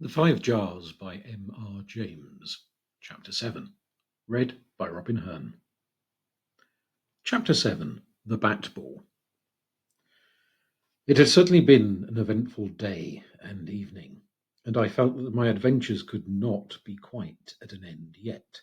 The Five Jars by M. R. James. Chapter 7. Read by Robin Hearn. Chapter 7. The Bat Ball. It had certainly been an eventful day and evening, and I felt that my adventures could not be quite at an end yet,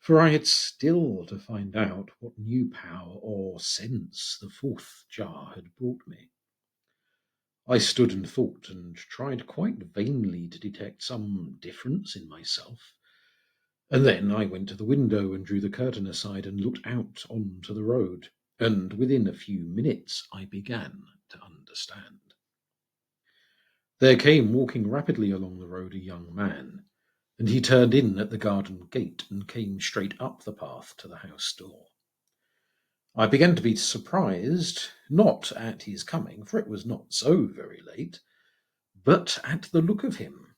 for I had still to find out what new power or sense the fourth jar had brought me. I stood and thought, and tried quite vainly to detect some difference in myself. And then I went to the window and drew the curtain aside and looked out on to the road, and within a few minutes I began to understand. There came walking rapidly along the road a young man, and he turned in at the garden gate and came straight up the path to the house door. I began to be surprised, not at his coming, for it was not so very late, but at the look of him.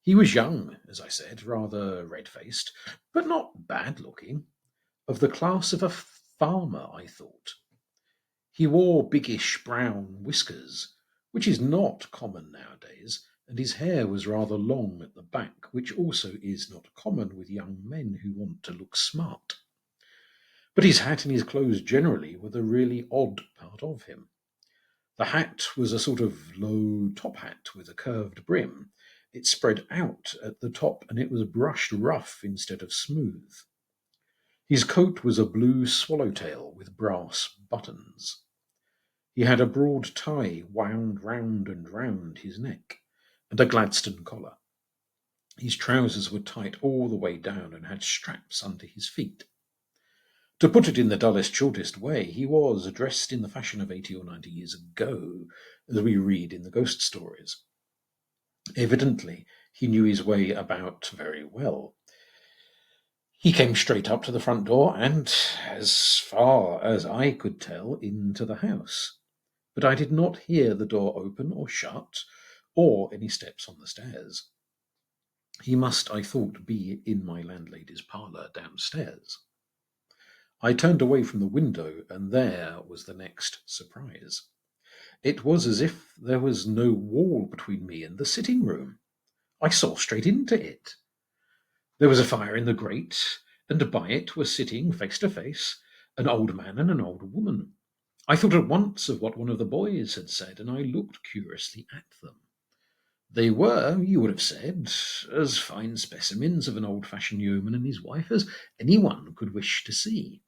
He was young, as I said, rather red-faced, but not bad-looking. Of the class of a farmer, I thought. He wore biggish brown whiskers, which is not common nowadays, and his hair was rather long at the back, which also is not common with young men who want to look smart. But his hat and his clothes generally were the really odd part of him. The hat was a sort of low top hat with a curved brim. It spread out at the top and it was brushed rough instead of smooth. His coat was a blue swallowtail with brass buttons. He had a broad tie wound round and round his neck, and a Gladstone collar. His trousers were tight all the way down and had straps under his feet. To put it in the dullest, shortest way, he was dressed in the fashion of 80 or 90 years ago, as we read in the ghost stories. Evidently, he knew his way about very well. He came straight up to the front door and, as far as I could tell, into the house. But I did not hear the door open or shut, or any steps on the stairs. He must, I thought, be in my landlady's parlour downstairs. I turned away from the window, and there was the next surprise. It was as if there was no wall between me and the sitting room. I saw straight into it. There was a fire in the grate, and by it were sitting, face to face, an old man and an old woman. I thought at once of what one of the boys had said, and I looked curiously at them. They were, you would have said, as fine specimens of an old-fashioned yeoman and his wife as anyone could wish to see.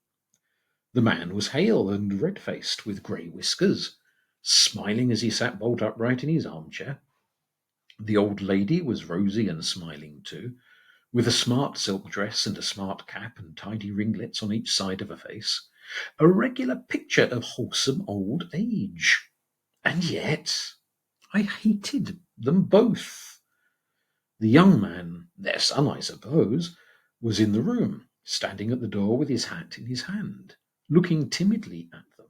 The man was hale and red-faced, with grey whiskers, smiling as he sat bolt upright in his armchair. The old lady was rosy and smiling too, with a smart silk dress and a smart cap and tidy ringlets on each side of her face, a regular picture of wholesome old age. And yet I hated them both. The young man, their son, I suppose, was in the room, standing at the door with his hat in his hand, looking timidly at them.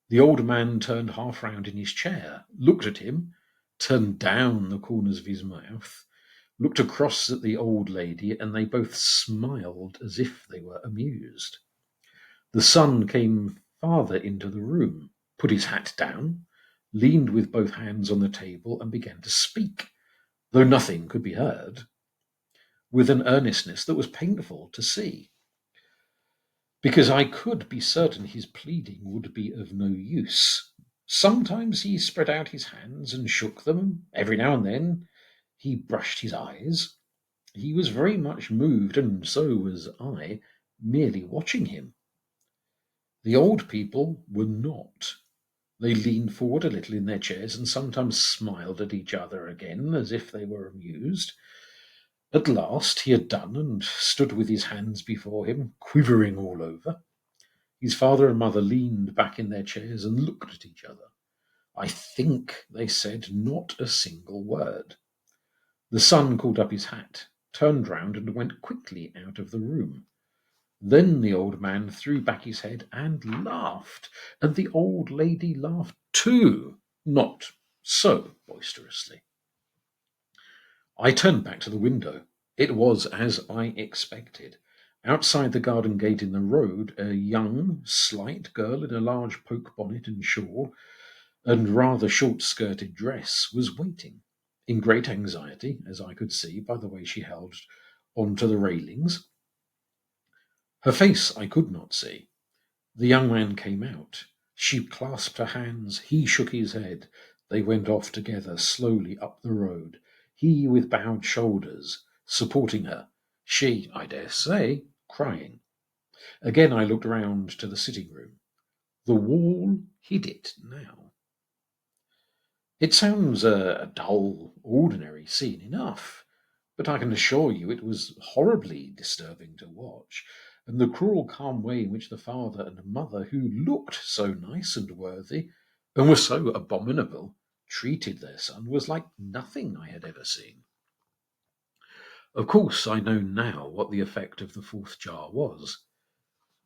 The old man turned half round in his chair, looked at him, turned down the corners of his mouth, looked across at the old lady, and they both smiled as if they were amused. The son came farther into the room, put his hat down, leaned with both hands on the table, and began to speak, though nothing could be heard, with an earnestness that was painful to see, because I could be certain his pleading would be of no use. Sometimes he spread out his hands and shook them. Every now and then he brushed his eyes. He was very much moved, and so was I, merely watching him. The old people were not. They leaned forward a little in their chairs and sometimes smiled at each other again, as if they were amused. At last he had done, and stood with his hands before him, quivering all over. His father and mother leaned back in their chairs and looked at each other. I think they said not a single word. The son called up his hat, turned round, and went quickly out of the room. Then the old man threw back his head and laughed, and the old lady laughed too, not so boisterously. I turned back to the window. It was as I expected. Outside the garden gate in the road, a young, slight girl in a large poke bonnet and shawl, and rather short-skirted dress, was waiting. in great anxiety, as I could see by the way she held onto the railings. Her face I could not see. The young man came out. She clasped her hands. He shook his head. They went off together slowly up the road, he with bowed shoulders, supporting her, she, I dare say, crying. Again I looked round to the sitting room. The wall hid it now. It sounds a dull, ordinary scene enough, but I can assure you it was horribly disturbing to watch, and the cruel, calm way in which the father and mother, who looked so nice and worthy, and were so abominable, treated their son was like nothing I had ever seen. Of course, I know now what the effect of the fourth jar was.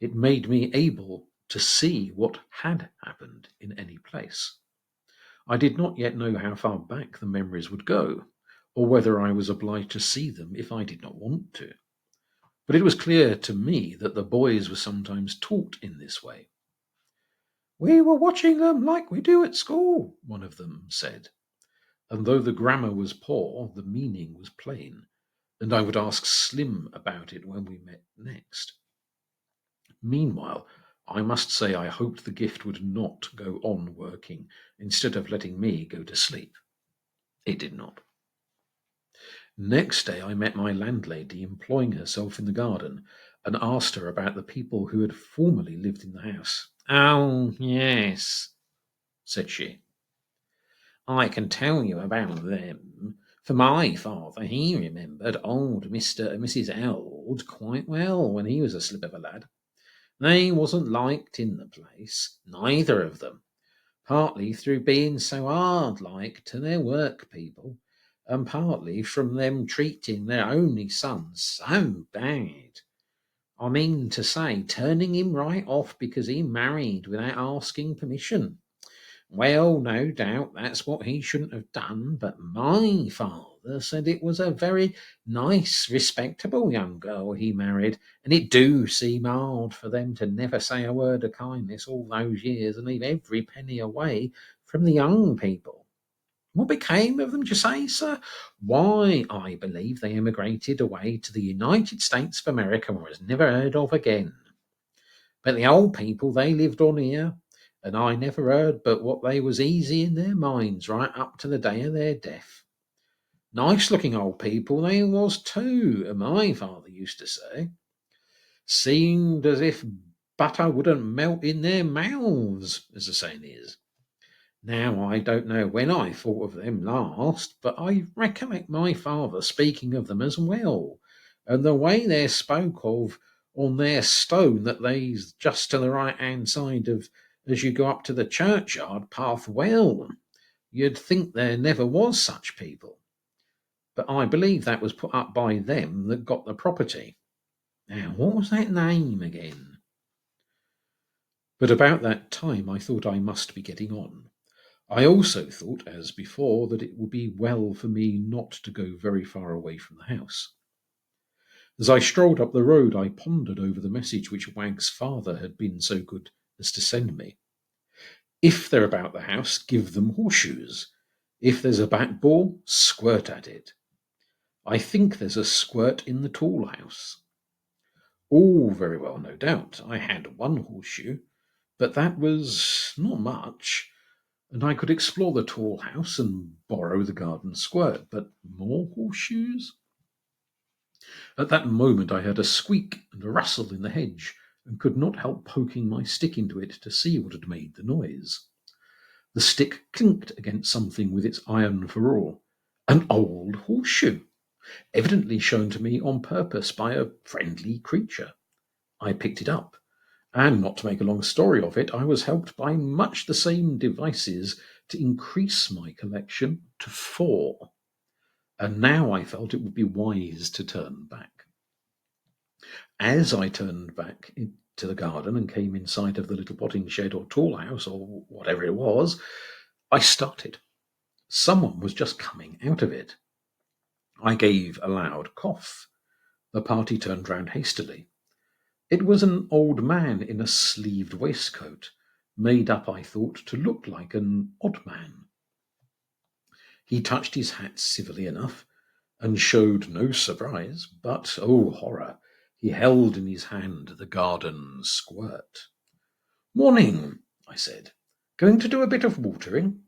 It made me able to see what had happened in any place. I did not yet know how far back the memories would go, or whether I was obliged to see them if I did not want to. But it was clear to me that the boys were sometimes taught in this way. "We were watching them like we do at school," one of them said. And though the grammar was poor, the meaning was plain, and I would ask Slim about it when we met next. Meanwhile, I must say I hoped the gift would not go on working instead of letting me go to sleep. It did not. Next day I met my landlady employing herself in the garden, and asked her about the people who had formerly lived in the house. "Oh, yes," said she. "I can tell you about them, for my father, he remembered old Mr. and Mrs. Eld quite well when he was a slip of a lad. They wasn't liked in the place, neither of them, partly through being so hard like to their work people, and partly from them treating their only son so bad. I mean to say, turning him right off because he married without asking permission. Well, no doubt that's what he shouldn't have done, but my father said it was a very nice, respectable young girl he married, and it do seem hard for them to never say a word of kindness all those years and leave every penny away from the young people. What became of them, do you say, sir? Why, I believe they emigrated away to the United States of America and was never heard of again. But the old people, they lived on here, and I never heard but what they was easy in their minds right up to the day of their death. Nice looking old people they was too, and my father used to say. Seemed as if butter wouldn't melt in their mouths, as the saying is. Now, I don't know when I thought of them last, but I recollect my father speaking of them as well, and the way they're spoke of on their stone that lays just to the right-hand side of as you go up to the churchyard path, well, you'd think there never was such people. But I believe that was put up by them that got the property. Now, what was that name again? But about that time I thought I must be getting on. I also thought, as before, that it would be well for me not to go very far away from the house. As I strolled up the road, I pondered over the message which Wag's father had been so good as to send me. If they're about the house, give them horseshoes. If there's a bat ball, squirt at it. I think there's a squirt in the tool house. All very well, no doubt. I had one horseshoe, but that was not much, and I could explore the tall house and borrow the garden squirt, but more horseshoes? At that moment I heard a squeak and a rustle in the hedge, and could not help poking my stick into it to see what had made the noise. The stick clinked against something with its iron ferrule. An old horseshoe, evidently shown to me on purpose by a friendly creature. I picked it up, and not to make a long story of it, I was helped by much the same devices to increase my collection to 4. And now I felt it would be wise to turn back. As I turned back into the garden and came in sight of the little potting shed or tool house or whatever it was, I started. Someone was just coming out of it. I gave a loud cough. The party turned round hastily. It was an old man in a sleeved waistcoat, made up, I thought, to look like an odd man. He touched his hat civilly enough and showed no surprise, but, oh horror, he held in his hand the garden squirt. "Morning," I said. "Going to do a bit of watering?"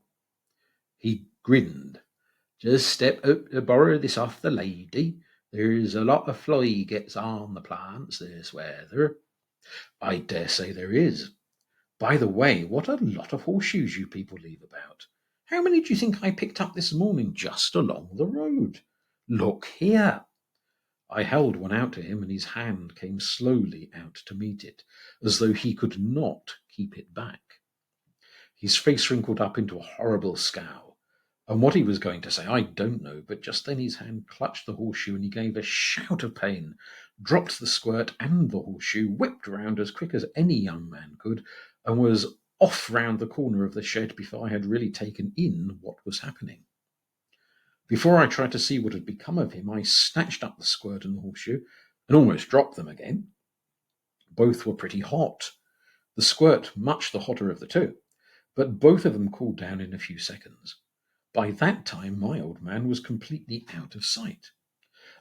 He grinned. "Just step out to borrow this off the lady. There's a lot of fly gets on the plants this weather." "I dare say there is. By the way, what a lot of horseshoes you people leave about. How many do you think I picked up this morning just along the road? Look here." I held one out to him, and his hand came slowly out to meet it, as though he could not keep it back. His face wrinkled up into a horrible scowl, and what he was going to say I don't know, but just then his hand clutched the horseshoe and he gave a shout of pain, dropped the squirt and the horseshoe, whipped round as quick as any young man could, and was off round the corner of the shed before I had really taken in what was happening. Before I tried to see what had become of him, I snatched up the squirt and the horseshoe and almost dropped them again. Both were pretty hot, the squirt much the hotter of the two, but both of them cooled down in a few seconds. By that time my old man was completely out of sight,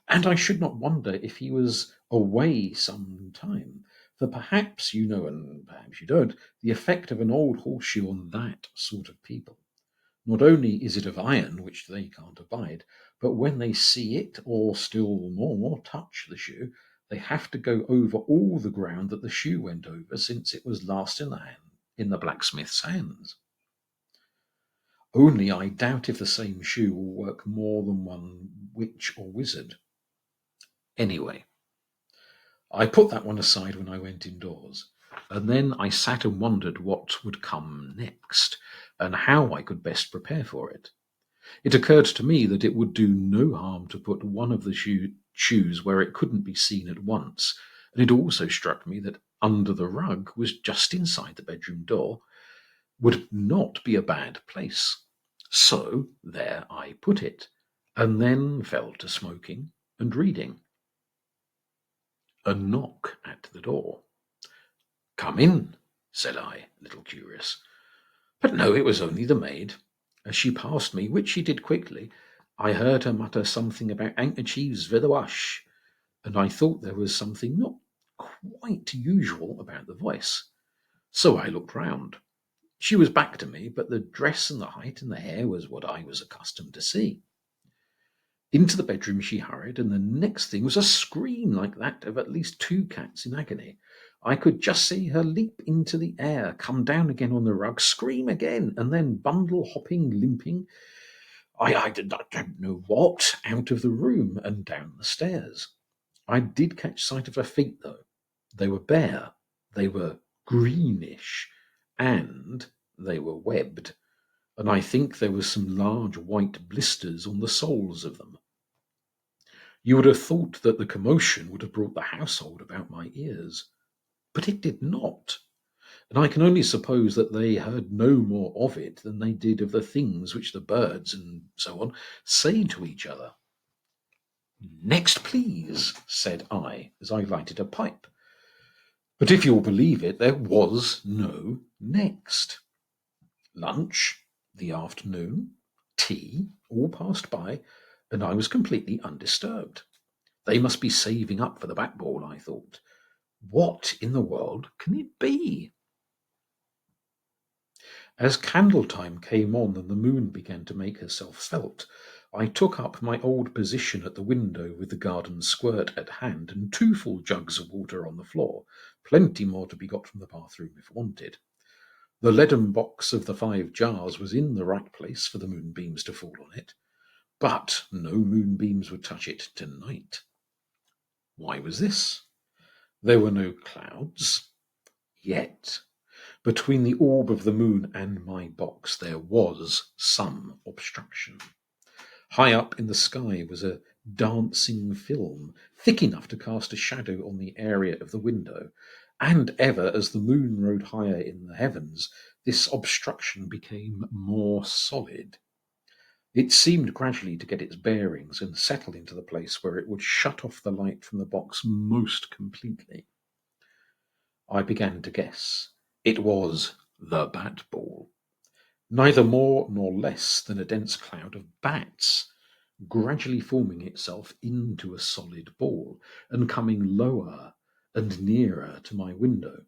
and I should not wonder if he was away some time, for perhaps you know and perhaps you don't the effect of an old horseshoe on that sort of people. Not only is it of iron, which they can't abide, but when they see it, or still more, touch the shoe, they have to go over all the ground that the shoe went over since it was last in the blacksmith's hands. Only I doubt if the same shoe will work more than one witch or wizard. Anyway, I put that one aside when I went indoors, and then I sat and wondered what would come next, and how I could best prepare for it. It occurred to me that it would do no harm to put one of the shoes where it couldn't be seen at once, and it also struck me that under the rug was just inside the bedroom door, would not be a bad place. So there I put it, and then fell to smoking and reading. A knock at the door. "Come in," said I, a little curious. But no, it was only the maid. As she passed me, which she did quickly, I heard her mutter something about handkerchiefs for the wash, and I thought there was something not quite usual about the voice. So I looked round. She was back to me, but the dress and the height and the hair was what I was accustomed to see. Into the bedroom she hurried, and the next thing was a scream like that of at least two cats in agony. I could just see her leap into the air, come down again on the rug, scream again, and then bundle hopping, limping, I don't know what, out of the room and down the stairs. I did catch sight of her feet, though. They were bare, they were greenish, and they were webbed, and I think there were some large white blisters on the soles of them. You would have thought that the commotion would have brought the household about my ears, but it did not, and I can only suppose that they heard no more of it than they did of the things which the birds and so on say to each other. "Next, please," said I, as I lighted a pipe. But if you'll believe it, there was no next. Lunch, the afternoon, tea, all passed by, and I was completely undisturbed. They must be saving up for the bat ball, I thought. What in the world can it be? As candle time came on and the moon began to make herself felt, I took up my old position at the window with the garden squirt at hand and 2 full jugs of water on the floor, plenty more to be got from the bathroom if wanted. The leaden box of the 5 jars was in the right place for the moonbeams to fall on it, but no moonbeams would touch it tonight. Why was this? There were no clouds. Yet, between the orb of the moon and my box, there was some obstruction. High up in the sky was a dancing film, thick enough to cast a shadow on the area of the window, and ever as the moon rode higher in the heavens, this obstruction became more solid. It seemed gradually to get its bearings and settle into the place where it would shut off the light from the box most completely. I began to guess. It was the bat ball. neither more nor less than a dense cloud of bats, gradually forming itself into a solid ball and coming lower and nearer to my window.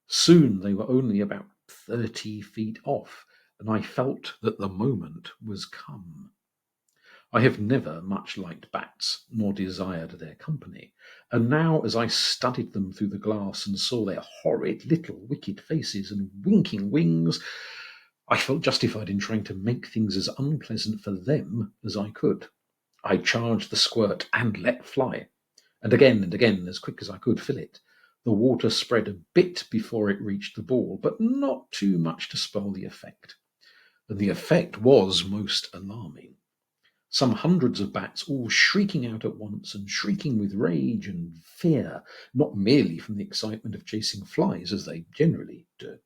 Soon they were only about 30 feet off, and I felt that the moment was come. I have never much liked bats, nor desired their company, and now as I studied them through the glass and saw their horrid little wicked faces and winking wings, I felt justified in trying to make things as unpleasant for them as I could. I charged the squirt and let fly, and again, as quick as I could fill it. The water spread a bit before it reached the ball, but not too much to spoil the effect. And the effect was most alarming. Some hundreds of bats all shrieking out at once and shrieking with rage and fear, not merely from the excitement of chasing flies, as they generally do.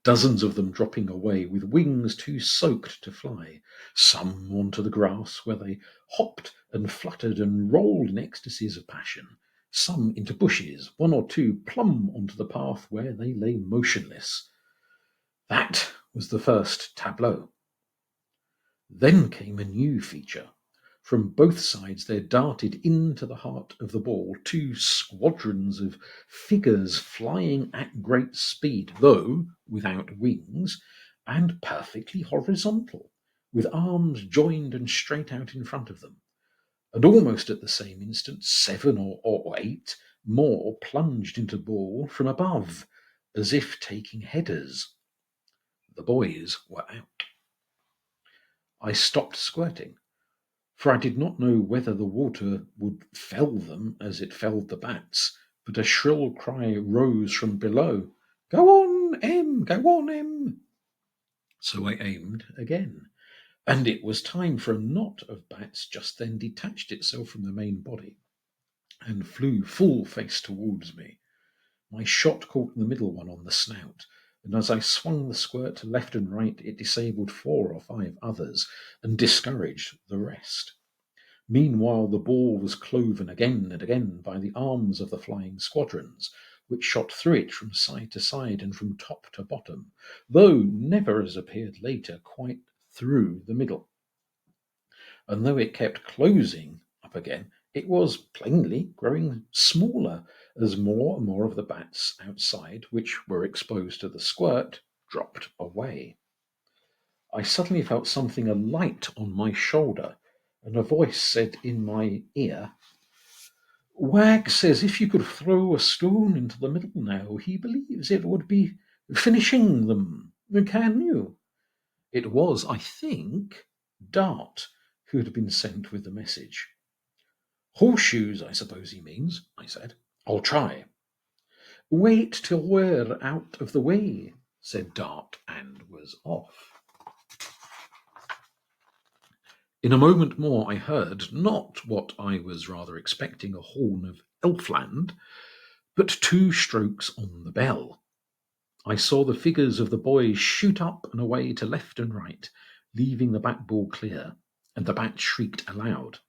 Dozens of them dropping away with wings too soaked to fly, some onto the grass where they hopped and fluttered and rolled in ecstasies of passion, some into bushes, one or two plumb onto the path where they lay motionless. That was the first tableau. Then came a new feature. From both sides there darted into the heart of the ball 2 squadrons of figures flying at great speed, though without wings, and perfectly horizontal, with arms joined and straight out in front of them. And almost at the same instant 7 or 8 more plunged into ball from above, as if taking headers. The boys were out. I stopped squirting, for I did not know whether the water would fell them as it felled the bats, but a shrill cry rose from below. "Go on, Em! Go on, Em!" So I aimed again, and it was time, for a knot of bats just then detached itself from the main body and flew full face towards me. My shot caught the middle one on the snout, and as I swung the squirt to left and right, it disabled 4 or 5 others and discouraged the rest. Meanwhile, the ball was cloven again and again by the arms of the flying squadrons, which shot through it from side to side and from top to bottom, though never, as appeared later, quite through the middle. And though it kept closing up again, it was plainly growing smaller as more and more of the bats outside, which were exposed to the squirt, dropped away. I suddenly felt something alight on my shoulder, and a voice said in my ear, "Wag says if you could throw a stone into the middle now, he believes it would be finishing them. Can you?" It was, I think, Dart who had been sent with the message. "Horseshoes, I suppose he means," I said. "I'll try." "Wait till we're out of the way," said Dart, and was off. In a moment more I heard, not what I was rather expecting, a horn of Elfland, but 2 strokes on the bell. I saw the figures of the boys shoot up and away to left and right, leaving the bat ball clear, and the bat shrieked aloud,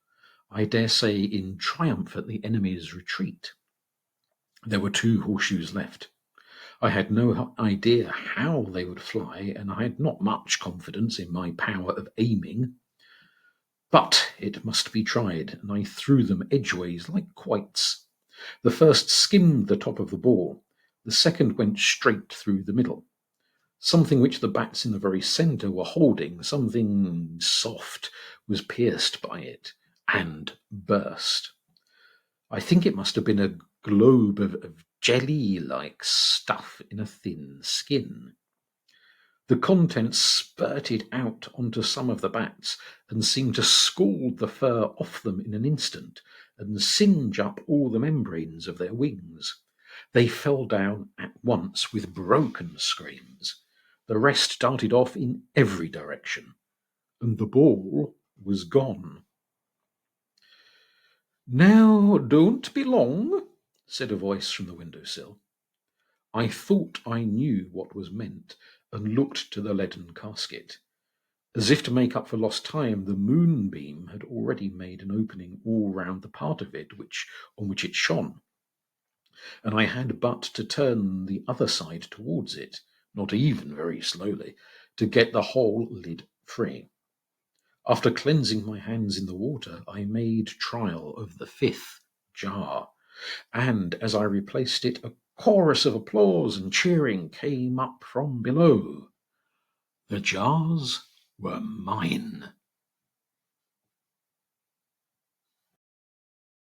I dare say in triumph at the enemy's retreat. There were 2 horseshoes left. I had no idea how they would fly, and I had not much confidence in my power of aiming. But it must be tried, and I threw them edgeways like quoits. The first skimmed the top of the ball, the second went straight through the middle. Something which the bats in the very centre were holding, something soft, was pierced by it and burst. I think it must have been a globe of jelly-like stuff in a thin skin. The contents spurted out onto some of the bats and seemed to scald the fur off them in an instant and singe up all the membranes of their wings. They fell down at once with broken screams. The rest darted off in every direction, and the ball was gone. "Now, don't be long," said a voice from the window-sill. I thought I knew what was meant, and looked to the leaden casket. As if to make up for lost time, the moonbeam had already made an opening all round the part of it on which it shone, and I had but to turn the other side towards it, not even very slowly, to get the whole lid free. After cleansing my hands in the water, I made trial of the fifth jar, and as I replaced it, a chorus of applause and cheering came up from below. The jars were mine.